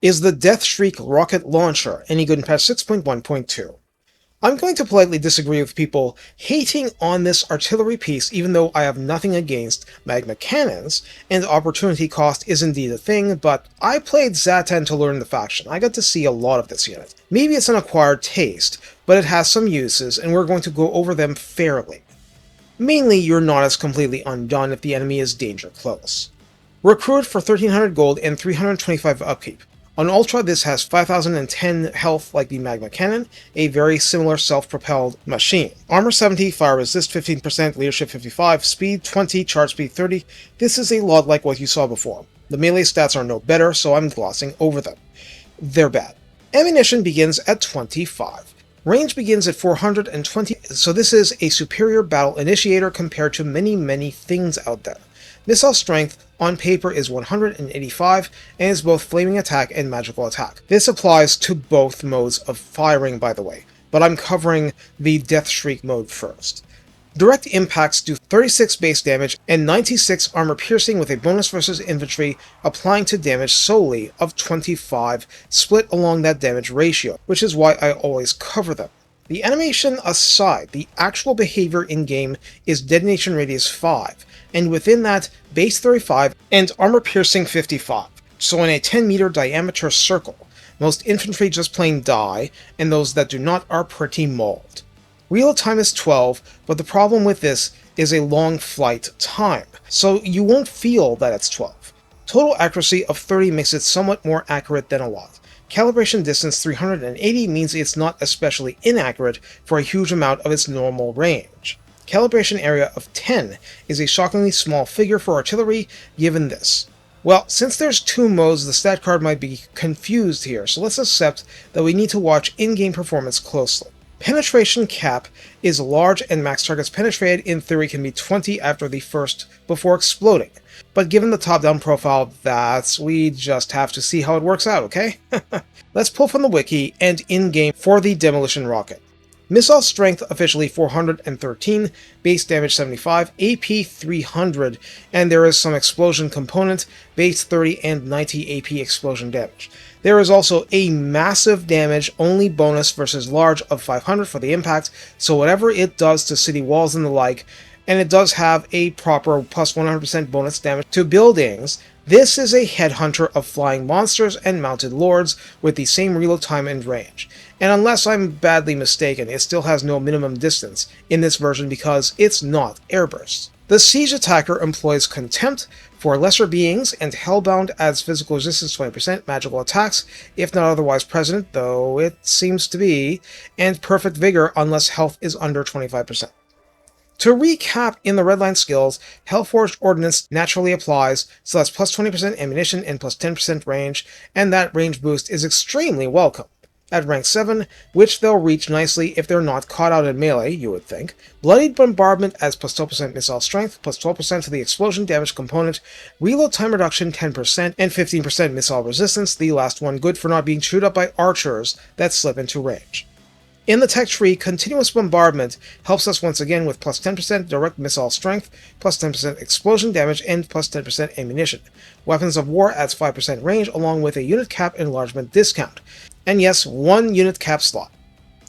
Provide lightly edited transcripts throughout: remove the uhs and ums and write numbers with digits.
is the Deathshriek rocket launcher, any good in patch 6.1.2. I'm going to politely disagree with people hating on this artillery piece, even though I have nothing against magma cannons, and opportunity cost is indeed a thing, but I played Zatan to learn the faction. I got to see a lot of this unit. Maybe it's an acquired taste, but it has some uses, and we're going to go over them fairly. Mainly, you're not as completely undone if the enemy is danger close. Recruited for 1300 gold and 325 upkeep. On Ultra, this has 5010 health like the Magma Cannon, a very similar self-propelled machine. Armor 70, Fire Resist 15%, Leadership 55, Speed 20, Charge Speed 30. This is a lot like what you saw before. The melee stats are no better, so I'm glossing over them. They're bad. Ammunition begins at 25. Range begins at 420, so this is a superior battle initiator compared to many things out there. Missile strength on paper is 185 and is both flaming attack and magical attack. This applies to both modes of firing, by the way, but I'm covering the Deathshriek mode first. Direct impacts do 36 base damage and 96 armor piercing with a bonus versus infantry, applying to damage solely of 25, split along that damage ratio, which is why I always cover them. The animation aside, the actual behavior in-game is detonation radius 5, and within that, base 35 and armor piercing 55, so in a 10-meter diameter circle. Most infantry just plain die, and those that do not are pretty mauled. Reload time is 12, but the problem with this is a long flight time, so you won't feel that it's 12. Total accuracy of 30 makes it somewhat more accurate than a lot. Calibration distance 380 means it's not especially inaccurate for a huge amount of its normal range. Calibration area of 10 is a shockingly small figure for artillery, given this. Well, since there's two modes, the stat card might be confused here, so let's accept that we need to watch in-game performance closely. Penetration cap is large, and max targets penetrated in theory can be 20 after the first before exploding. But given the top-down profile, we just have to see how it works out, okay? Let's pull from the wiki and in-game for the demolition rocket. Missile strength officially 413, base damage 75, AP 300, and there is some explosion component, base 30 and 90 AP explosion damage. There is also a massive damage only bonus versus large of 500 for the impact, so whatever it does to city walls and the like, and it does have a proper plus 100% bonus damage to buildings. This is a headhunter of flying monsters and mounted lords with the same reload time and range. And unless I'm badly mistaken, it still has no minimum distance in this version because it's not airburst. The siege attacker employs contempt for lesser beings, and Hellbound adds physical resistance 20%, magical attacks, if not otherwise present, though it seems to be, and perfect vigor unless health is under 25%. To recap, in the redline skills, Hellforged Ordnance naturally applies, so that's plus 20% ammunition and plus 10% range, and that range boost is extremely welcome. At rank 7, which they'll reach nicely if they're not caught out in melee, you would think. Bloodied Bombardment adds plus 12% missile strength, plus 12% to the explosion damage component, reload time reduction 10%, and 15% missile resistance, the last one good for not being chewed up by archers that slip into range. In the tech tree, Continuous Bombardment helps us once again with plus 10% direct missile strength, plus 10% explosion damage, and plus 10% ammunition. Weapons of War adds 5% range along with a unit cap enlargement discount. And yes, one unit cap slot.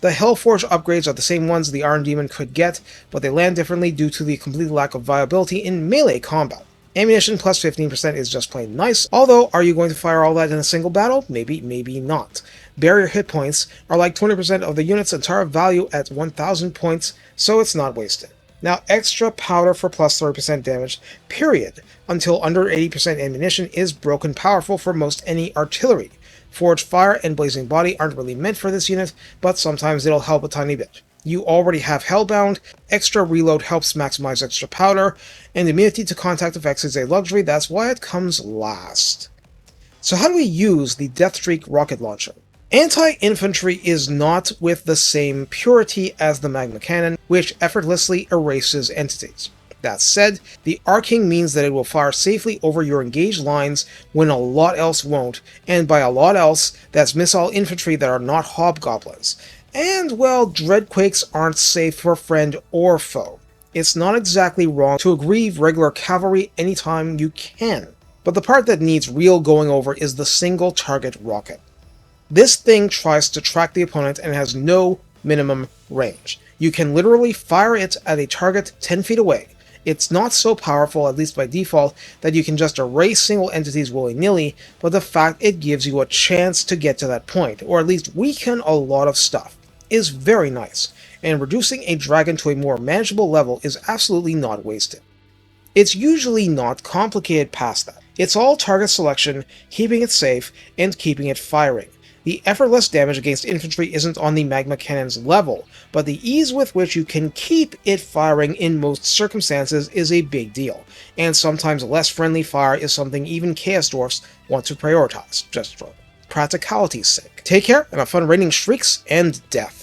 The Hellforge upgrades are the same ones the Iron Demon could get, but they land differently due to the complete lack of viability in melee combat. Ammunition plus 15% is just plain nice, although are you going to fire all that in a single battle? Maybe, maybe not. Barrier hit points are like 20% of the unit's entire value at 1000 points, so it's not wasted. Now, extra powder for plus 30% damage, period, until under 80% ammunition is broken powerful for most any artillery. Forged Fire and Blazing Body aren't really meant for this unit, but sometimes it'll help a tiny bit. You already have Hellbound, extra reload helps maximize extra powder, and immunity to contact effects is a luxury, that's why it comes last. So how do we use the Deathshriek rocket launcher? Anti-infantry is not with the same purity as the Magma Cannon, which effortlessly erases entities. That said, the arcing means that it will fire safely over your engaged lines when a lot else won't, and by a lot else, that's missile infantry that are not hobgoblins. And, well, dreadquakes aren't safe for friend or foe. It's not exactly wrong to aggrieve regular cavalry anytime you can. But the part that needs real going over is the single target rocket. This thing tries to track the opponent and has no minimum range. You can literally fire it at a target 10 feet away. It's not so powerful, at least by default, that you can just erase single entities willy-nilly, but the fact it gives you a chance to get to that point, or at least weaken a lot of stuff, is very nice, and reducing a dragon to a more manageable level is absolutely not wasted. It's usually not complicated past that. It's all target selection, keeping it safe, and keeping it firing. The effortless damage against infantry isn't on the magma cannon's level, but the ease with which you can keep it firing in most circumstances is a big deal, and sometimes less friendly fire is something even Chaos Dwarfs want to prioritize, just for practicality's sake. Take care, and have fun raining shrieks and death.